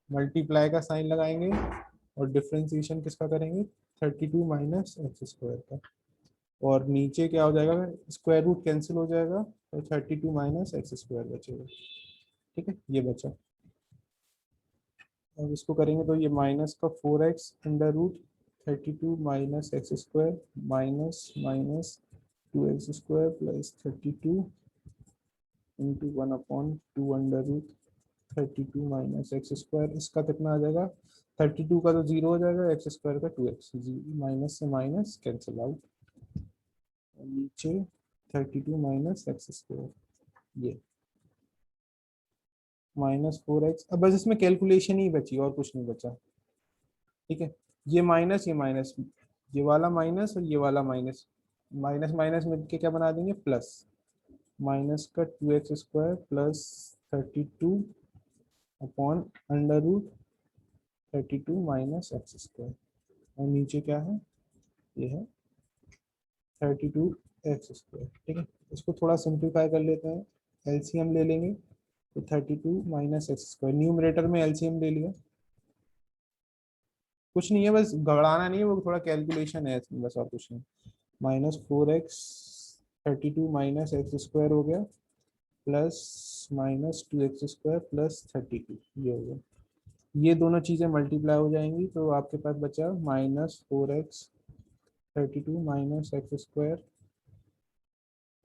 multiply का साइन लगाएंगे और डिफरेंशिएशन किसका करेंगे, 32 माइनस एक्स स्क्वायर का, और नीचे क्या हो जाएगा, स्क्वायर रूट कैंसिल हो जाएगा तो 32 माइनस एक्स स्क्वायर बचेगा। ठीक है, ये बचा। अब इसको करेंगे तो ये माइनस का 4x under root 32 minus x square minus 2x² plus 32 into 1/2 under root 32 minus x square, इसका कितना आ जाएगा, 32 का तो 0 हो जाएगा, एक्स स्क्वायर का 2x, माइनस से माइनस कैंसिल आउट, नीचे 32 माइनस एक्स स्क्वायर, ये -4x। अब बस इसमें कैलकुलेशन ही बची और कुछ नहीं बचा। ठीक है, ये माइनस ये वाला माइनस और ये वाला माइनस, माइनस माइनस मिलके क्या बना देंगे प्लस, माइनस का 2x² plus 32 upon under root 32 minus x², और नीचे क्या है, ये है 32x²। ठीक है, इसको थोड़ा सिंप्लीफाई कर लेते हैं, एलसीएम ले लेंगे तो 32 माइनस x², न्यूमरेटर में एलसीएम ले लिया, कुछ नहीं है, बस घबराना नहीं है, वो थोड़ा कैलकुलेशन है इसमें बस, और कुछ नहीं। -4x 32 माइनस x² हो गया, प्लस माइनस 2x² प्लस 32, ये हो गया। ये दोनों चीज़ें मल्टीप्लाई हो जाएंगी तो आपके पास बचा -4x 32 माइनस x²,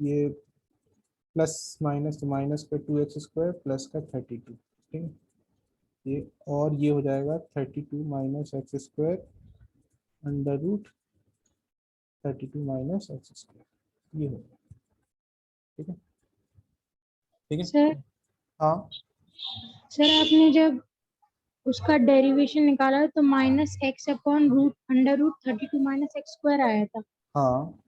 ये प्लस माइनस तो माइनस का 2x² प्लस का 32। ठीक है, ये और ये हो जाएगा 32 minus x² under root 32 minus x², ये हो गया। ठीक है, ठीक है। सर हाँ सर आपने जब उसका डेरिवेशन निकाला तो -x upon root under root 32 minus x² आया था। हाँ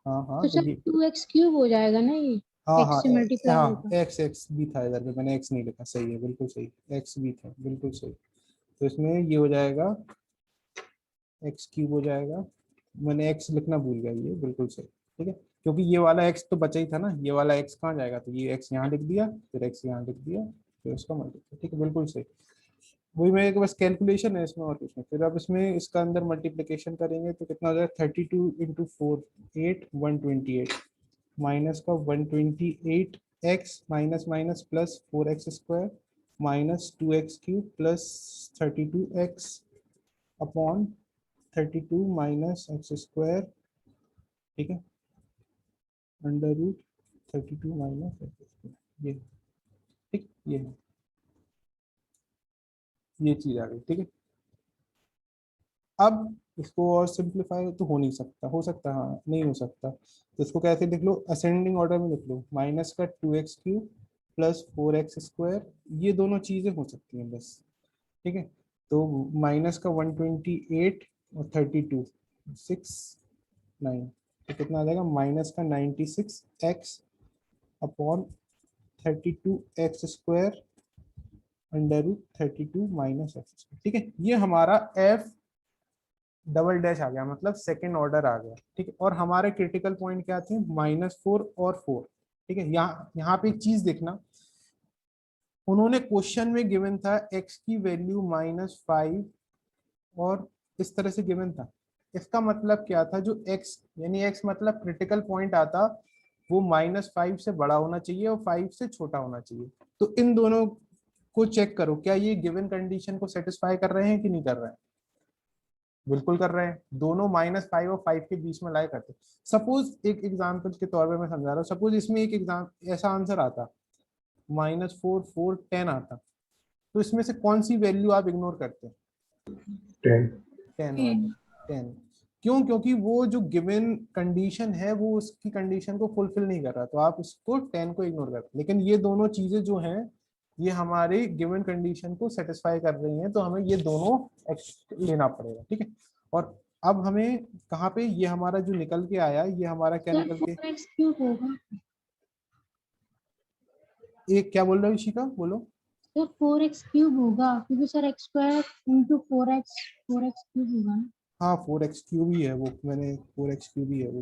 हाँ हाँ तो तो सर ये 2x³ हो जाएगा ना ये, हाँ x हाँ से मल्टीप्लाई हाँ होगा। एक्स एक्स भी था इधर पे, मैंने एक्स नहीं लिखा, सही है, बिल्कुल सही, एक्स भी था, बिल्कुल सही। तो इसमें ये हो जाएगा x³ हो जाएगा, मैंने x लिखना भूल गया, ये बिल्कुल सही। ठीक है, क्योंकि ये वाला x तो बचा ही था ना, ये वाला x कहाँ जाएगा, तो ये x यहाँ लिख दिया, फिर x यहाँ लिख दिया, फिर उसका मल्टीप्लाई। ठीक है, बिल्कुल सही, वही मेरे के बस कैलकुलेशन है इसमें और कुछ नहीं। फिर अब इसमें इसका अंदर मल्टीप्लिकेशन करेंगे तो कितना हो जाएगा, 32 इंटू 4 8 128, माइनस का 128 x minus minus plus 4x² minus 2x³ plus 32x upon 32 minus x²। ठीक है, अंडर रूट 32 माइनस x², ये ठीक, ये चीज आ गई। ठीक है, अब इसको और सिंप्लीफाई तो हो नहीं सकता, हो सकता है हाँ, नहीं हो सकता, तो इसको कैसे लिख लो, असेंडिंग ऑर्डर में लिख लो, माइनस का 2x³ प्लस 4x², ये दोनों चीजें हो सकती हैं बस। ठीक है, तो माइनस का 128 और 32 6 9, तो कितना आ जाएगा, माइनस का 96x upon 32x² under root 32 minus x²। ठीक है, ये हमारा एफ डबल डैश आ गया, मतलब सेकेंड ऑर्डर आ गया। ठीक है, और हमारे क्रिटिकल पॉइंट क्या थे, -4 और 4। ठीक है, यहाँ पे एक चीज देखना, उन्होंने क्वेश्चन में गिवन था x की वैल्यू -5 और इस तरह से गिवन था। इसका मतलब क्या था, जो x यानी x मतलब क्रिटिकल पॉइंट आता वो -5 से बड़ा होना चाहिए और 5 से छोटा होना चाहिए। तो इन दोनों को चेक करो, क्या ये गिवन कंडीशन को सेटिस्फाई कर रहे हैं कि नहीं कर रहे हैं, बिल्कुल कर रहे हैं, दोनों -5 और 5 के बीच में लाए करते। सपोज एक एग्जाम्पल के तौर पे मैं समझा रहा हूँ, सपोज इसमें एक एग्जाम ऐसा आंसर आता -4 4 10 आता, तो इसमें से कौन सी वैल्यू आप इग्नोर करते हैं, 10। 10 वाली, 10। क्यों, क्योंकि वो जो गिवन कंडीशन है वो उसकी कंडीशन को फुलफिल नहीं कर रहा, तो आप उसको 10 को इग्नोर करते हैं। लेकिन ये दोनों चीजें जो हैं ये हमारी गिवन कंडीशन को सेटिस्फाई कर रही हैं, तो हमें ये दोनों लेना पड़ेगा। ठीक है, और अब हमें कहाँ पे ये हमारा जो निकल के आया, ये हमारा क्या सर निकल के, 4x³ होगा। एक क्या बोल रहे हो इशिका, बोलो। सर 4x³ होगा क्योंकि सर x² इंटू 4x³ होगा ना। हाँ 4x³ ही है वो, मैंने 4x³ ही है वो,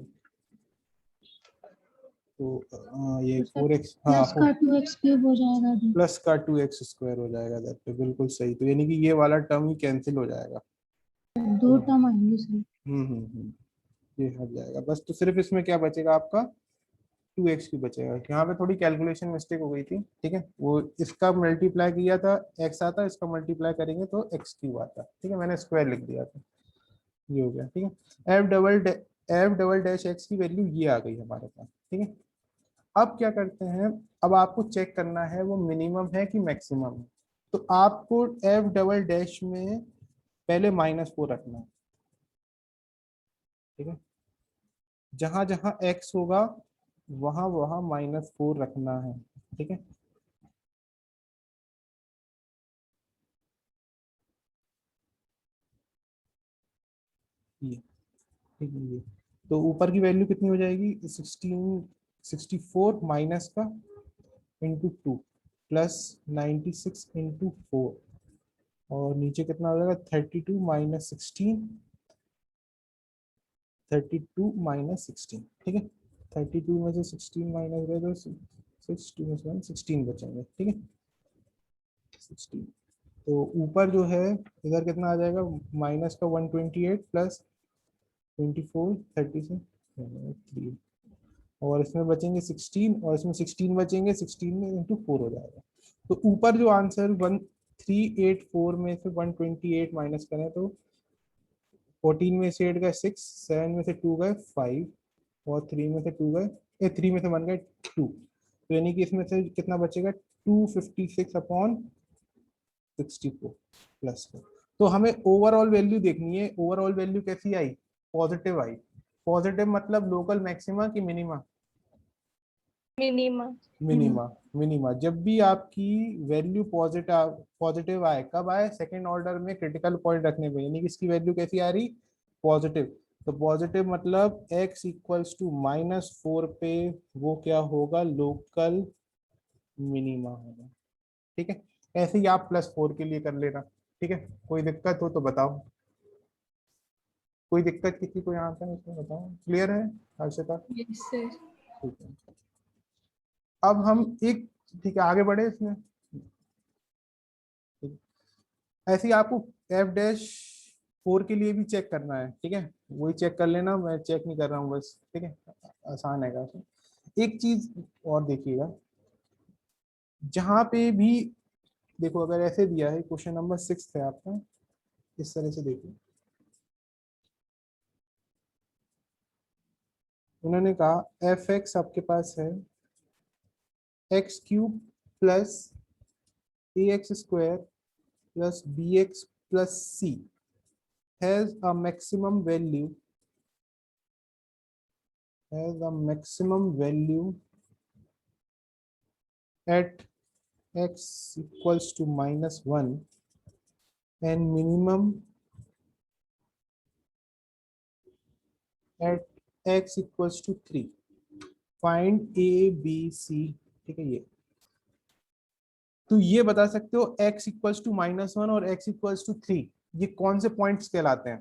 तो ये तो सर 4x, हाँ प्लस का 2x³ हो जाएगा जी। प्लस का 2x² हो जाएगा दैट पे, बिल्कुल सही, तो यानी कि ये वाला टर्म ही कैंसिल हो जाएगा। दो टर्म आएंगे सर। ये हट जाएगा बस, तो सिर्फ इसमें क्या बचेगा आपका 2x³ बचेगा। यहाँ पे थोड़ी कैलकुलेशन मिस्टेक हो गई थी। ठीक है, वो इसका मल्टीप्लाई किया था x आता, इसका मल्टीप्लाई करेंगे तो x³ आता। ठीक है, मैंने स्क्वायर लिख दिया था, ये हो गया। ठीक है, एफ डबल डैश एक्स की वैल्यू ये आ गई हमारे पास। ठीक है, अब क्या करते हैं, अब आपको चेक करना है वो मिनिमम है कि मैक्सिमम है, तो आपको एफ डबल डैश में पहले -4 रखना है। ठीक है, जहां जहां x होगा वहां वहां -4 रखना है। ठीक है, ये ठीक है, तो ऊपर की वैल्यू कितनी हो जाएगी 64 माइनस का इंटू 2 प्लस 96 इंटू 4 और नीचे कितना हो जाएगा 32 माइनस 16 32 माइनस 16 ठीक है 32 में से 16 माइनस करें तो 62 में से 16 बचेंगे ठीक है 16 तो ऊपर जो है इधर कितना आ जाएगा माइनस का 128 प्लस 24 30 से 3 और इसमें बचेंगे 16 और इसमें 16 बचेंगे 16 में इंटू 4 हो जाएगा तो ऊपर जो आंसर 1384 में से 128 माइनस करें तो 14 में से 8 गए 6 7 में से 2 गए 5 और 3 में से 2 गए 3 में से 1 गए 2 तो यानी कि इसमें से कितना बचेगा 256 अपॉन 64 प्लस 4 तो हमें ओवरऑल वैल्यू देखनी है ओवरऑल वैल्यू कैसी आई पॉजिटिव आई पॉजिटिव मतलब लोकल मैक्सिमा की मिनिमा मिनिमा। मिनिमा मिनिमा जब भी आपकी वैल्यू पॉजिटिव आए कब आए सेकंड ऑर्डर में क्रिटिकल पॉइंट रखने पे यानी कि इसकी वैल्यू कैसी आ रही पॉजिटिव तो पॉजिटिव मतलब x इक्वल्स टू -4 पे वो क्या होगा लोकल मिनिमा होगा ठीक है ऐसे ही आप +4 के लिए कर लेना ठीक है कोई दिक्कत हो तो बताओ कोई दिक्कत किसी को यहाँ पे इसमें बताओ क्लियर है हर्षिता यस सर। ठीक है अब हम एक ठीक है आगे बढ़े इसमें ऐसे ही आपको f'4 के लिए भी चेक करना है ठीक है वही चेक कर लेना मैं चेक नहीं कर रहा हूँ बस ठीक है आसान है काफी एक चीज और देखिएगा जहां पे भी देखो अगर ऐसे दिया है क्वेश्चन नंबर 6 है आपका इस तरह से देखिए उन्होंने कहा f(x) आपके पास है x³ plus ax² plus bx plus c has a maximum value at x equals to -1 and minimum at x equals to 3 find a b c ठीक है ये तो ये बता सकते हो x इक्वल्स टू -1 और x इक्वल्स टू 3 ये कौन से पॉइंट्स कहलाते हैं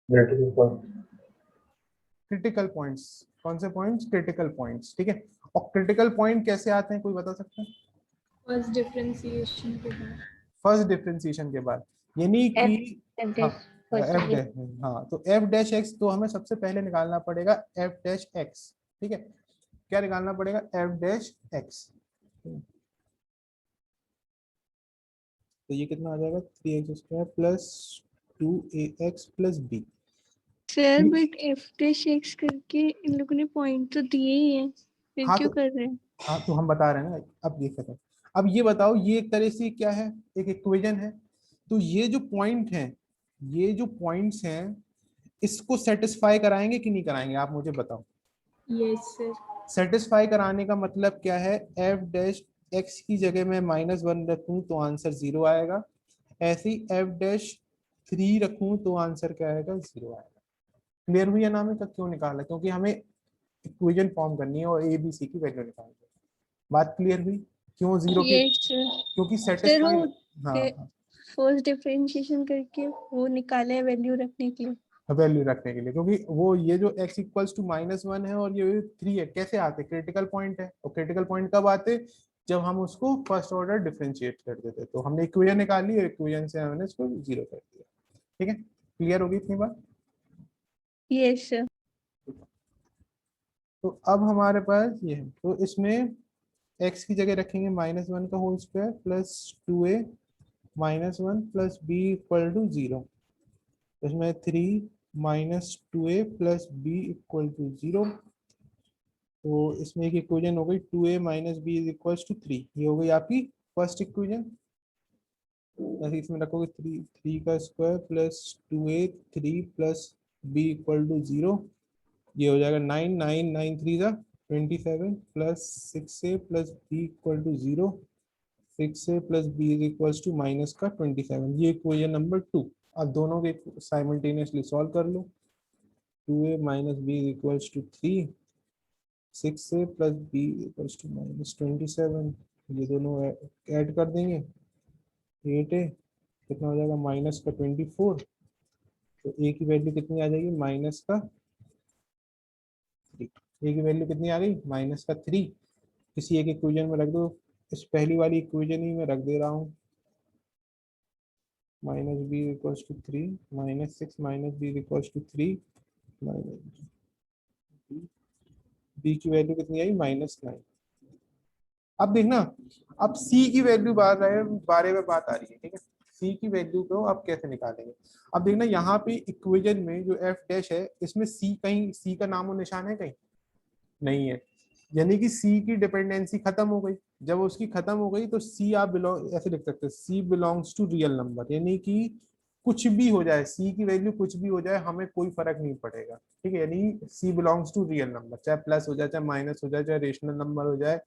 क्रिटिकल पॉइंट क्रिटिकल पॉइंट्स कौन से पॉइंट्स क्रिटिकल पॉइंट्स ठीक है और क्रिटिकल पॉइंट कैसे आते हैं कोई बता सकता है फर्स्ट डिफरेंशिएशन के बाद। फर्स्ट डिफरेंशिएशन के बाद यानी कि हाँ f' हाँ तो f'(x) तो हमें सबसे पहले निकालना पड़ेगा f'(x) ठीक है क्या निकालना पड़ेगा f'(x) तो ये कितना आ जाएगा 3x² plus 2ax plus b sir but f'(x) करके इन लोगों ने पॉइंट तो दिए ही हैं फिर हाँ क्यों तो कर रहे हैं? हाँ तो हम बता रहे हैं ना अब देख सकते हैं अब ये बताओ ये एक तरह से क्या है एक इक्वेशन है तो ये जो पॉइंट है ये जो पॉइंट्स हैं इसको सेटिस्फाई कराएंगे कि नहीं कराएंगे आप मुझे बताओ यस सर। सेटिस्फाई कराने का मतलब क्या है f'(x) की जगह में -1 रखूं तो आंसर 0 आएगा ऐसे ही f'(3) रखूं तो आंसर क्या आएगा 0 आएगा क्लियर हुई है नाम का क्यों निकाला क्योंकि हमें इक्वेशन फॉर्म करनी है और ए बी सी की वैल्यू निकालनी है बात क्लियर हुई क्यों 0 की यस सर। क्योंकि सर सेटिस्फाई वो हाँ फर्स्ट डिफरेंशिएशन करके वो निकाले वैल्यू रखने के लिए। वैल्यू रखने के लिए क्योंकि वो ये जो x इक्वल्स टू -1 है और ये 3 है कैसे आते क्रिटिकल पॉइंट है और क्रिटिकल पॉइंट कब आते जब हम उसको फर्स्ट ऑर्डर डिफरेंशिएट कर देते तो हमने इक्वेशन निकाली और इक्वेशन से हमने इसको 0 कर दिया ठीक है क्लियर होगी इतनी बात यस सर। तो अब हमारे पास ये है तो इसमें x की जगह रखेंगे -1 का whole square plus 2a -1 plus b equal to 0 इसमें 3 -2a plus b equal to 0 तो इसमें एक इक्वेशन हो गई 2a minus b is equal to 3 ये हो गई आपकी फर्स्ट इक्वेशन ऐसे इसमें रखोगे 3 का square plus 2a 3 plus b equal to 0 ये हो जाएगा 9 9 9 3 जा 27 plus 6a plus b equal to 0 6a plus b is equal to minus का 27 ये इक्वेशन नंबर 2 अब दोनों के साइमल्टेनियसली सॉल्व कर लो 2a minus b equals to 3, 6a plus b equals to minus 27, ये दोनों ऐड कर देंगे 8a, कितना हो जाएगा माइनस का 24, तो a की वैल्यू कितनी आ जाएगी माइनस का 3, a की वैल्यू कितनी आ गई माइनस का 3, किसी एक इक्वेशन में रख दो, इस पहली वाली इक्वेशन ही मैं रख दे रहा हूँ, माइनस बी इक्वल्स टू 3 माइनस 6 minus b equals to 3 minus b की वैल्यू कितनी आई -9। अब देखना, अब c की वैल्यू बारे में बात आ रही है, ठीक है। c की वैल्यू को आप कैसे निकालेंगे, अब देखना यहाँ पे इक्वेशन में जो f डैश है इसमें c कहीं c का नामो निशान है कहीं नहीं है, यानी कि c की डिपेंडेंसी खत्म हो गई। जब उसकी खत्म हो गई तो c आप बिलोंग ऐसे लिख सकते हैं, c belongs to real number, यानी कि कुछ भी हो जाए c की वैल्यू कुछ भी हो जाए हमें कोई फर्क नहीं पड़ेगा, ठीक है। यानी c belongs to real number, चाहे प्लस हो जाए चाहे माइनस हो जाए चाहे रेशनल नंबर हो जाए,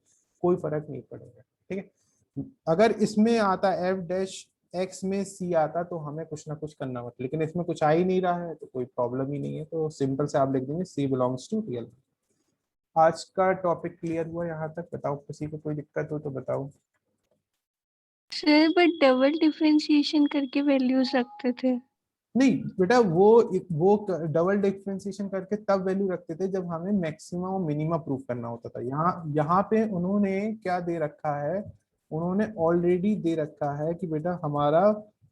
कोई फर्क नहीं पड़ेगा, ठीक है। अगर इसमें आता f डैश x में c आता तो हमें कुछ ना कुछ करना होता, लेकिन इसमें कुछ आ ही नहीं रहा है तो कोई प्रॉब्लम ही नहीं है, तो सिंपल से आप लिख देंगे c बिलोंग्स टू रियल। आज का टॉपिक क्लियर हुआ यहाँ तक? बताओ किसी को कोई दिक्कत हो तो बताओ। सर बट डबल डिफरेंशिएशन करके वैल्यूज रखते थे। नहीं बेटा, वो डबल डिफरेंशिएशन करके तब वैल्यू रखते थे जब हमें मैक्सिमा और मिनिमा प्रूफ करना होता था। यहाँ पे उन्होंने क्या दे रखा है, उन्होंने ऑलरेडी दे रखा है कि बेटा हमारा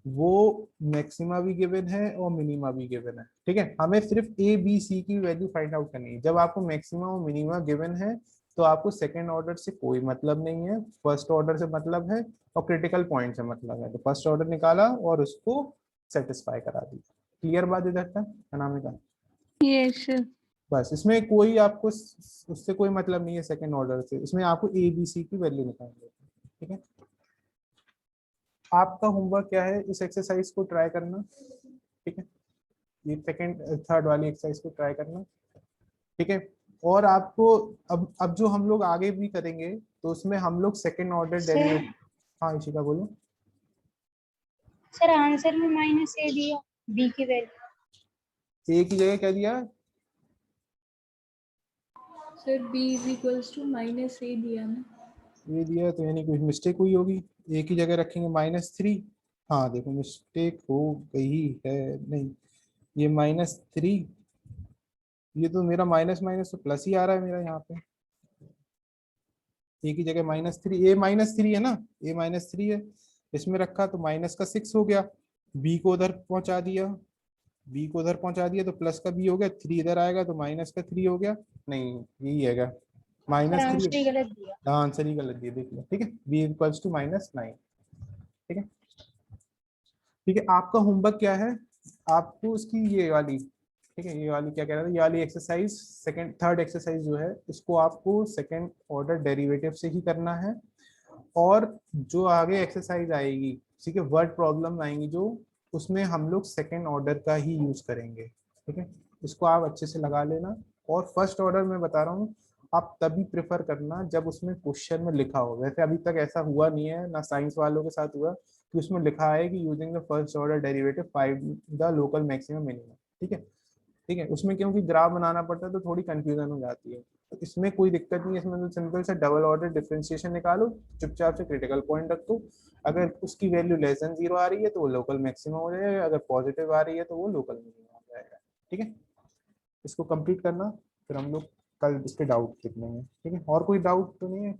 वो मैक्सिमा भी गिवन है और मिनिमा भी गिवन है, ठीक है। हमें सिर्फ ए बी सी की वैल्यू फाइंड आउट करनी है। जब आपको मैक्सिमा और मिनिमा गिवन है तो आपको सेकेंड ऑर्डर से कोई मतलब नहीं है, फर्स्ट ऑर्डर से मतलब है और क्रिटिकल पॉइंट से मतलब है। तो फर्स्ट ऑर्डर निकाला और उसको सेटिस्फाई करा दी। क्लियर बात इधर तक अनामिका? Yes sir. बस इसमें कोई आपको उससे कोई मतलब नहीं है सेकंड ऑर्डर से, इसमें आपको ए बी सी की वैल्यू निकालनी है, ठीक है। आपका होमवर्क क्या है, इस एक्सरसाइज को ट्राई करना, ठीक है। ये सेकंड थर्ड वाली एक्सरसाइज को ट्राई करना, ठीक है। और आपको अब जो हम लोग आगे भी करेंगे तो उसमें हम लोग सेकंड ऑर्डर डेरिवेटिव। हाँ इशिका बोलो। सर आंसर में -a दिया, b की वैल्यू ए की जगह क्या दिया? Sir b is equals to -a दिया ना। ये दिया है तो यानी कुछ मिस्टेक हुई होगी, एक ही जगह रखेंगे -3। हाँ देखो मिस्टेक हो गई है, नहीं ये -3, ये तो मेरा माइनस माइनस तो प्लस ही आ रहा है मेरा यहाँ पे, एक ही जगह -3, ए -3 है ना, ए -3 है, इसमें रखा तो माइनस का 6 हो गया, बी को उधर पहुंचा दिया, बी को उधर पहुंचा दिया तो प्लस का बी हो गया, 3 इधर आएगा तो माइनस का 3 हो गया, नहीं यही है आंसर -3। ही गलत दिया। आंसर ही गलत दिया, देख लो, ठीक है। बी इक्वल्स टू -9, ठीक है। ठीक है, आपका होमवर्क क्या है, आपको उसकी ये वाली, ठीक है, ये वाली क्या कह रहा था, ये वाली एक्सरसाइज सेकंड थर्ड एक्सरसाइज जो है इसको आपको सेकंड ऑर्डर डेरिवेटिव से ही करना है। और जो आगे एक्सरसाइज आएगी, ठीक है, वर्ड प्रॉब्लम आएंगी जो, उसमें हम लोग सेकंड ऑर्डर का ही यूज करेंगे, ठीक है। इसको आप अच्छे से लगा लेना। और फर्स्ट ऑर्डर में बता रहा हूँ, आप तभी प्रेफर करना जब उसमें क्वेश्चन में लिखा हो। वैसे अभी तक ऐसा हुआ नहीं है ना, साइंस वालों के साथ हुआ कि उसमें लिखा है कि using the first order derivative find the local maximum minimum, ठीक है। ठीक है, उसमें क्योंकि ग्राफ बनाना पड़ता है तो थोड़ी कंफ्यूजन हो जाती है, तो इसमें कोई दिक्कत नहीं है। इसमें तो सिंपल से डबल ऑर्डर डिफरेंशिएशन निकालो, चुपचाप से क्रिटिकल पॉइंट रख दो, अगर उसकी वैल्यू लेस देन 0 आ रही है तो वो लोकल मैक्सिमम हो जाएगा, अगर पॉजिटिव आ रही है तो वो लोकल मिनिमम हो जाएगा, ठीक है। इसको कंप्लीट करना, फिर हम लोग कल इस पे डाउट लिखेंगे, ठीक है। और कोई डाउट तो नहीं है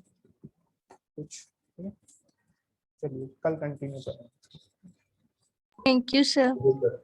कुछ? ठीक है, चलिए कल कंटिन्यू करें। Thank you sir. ठीक है।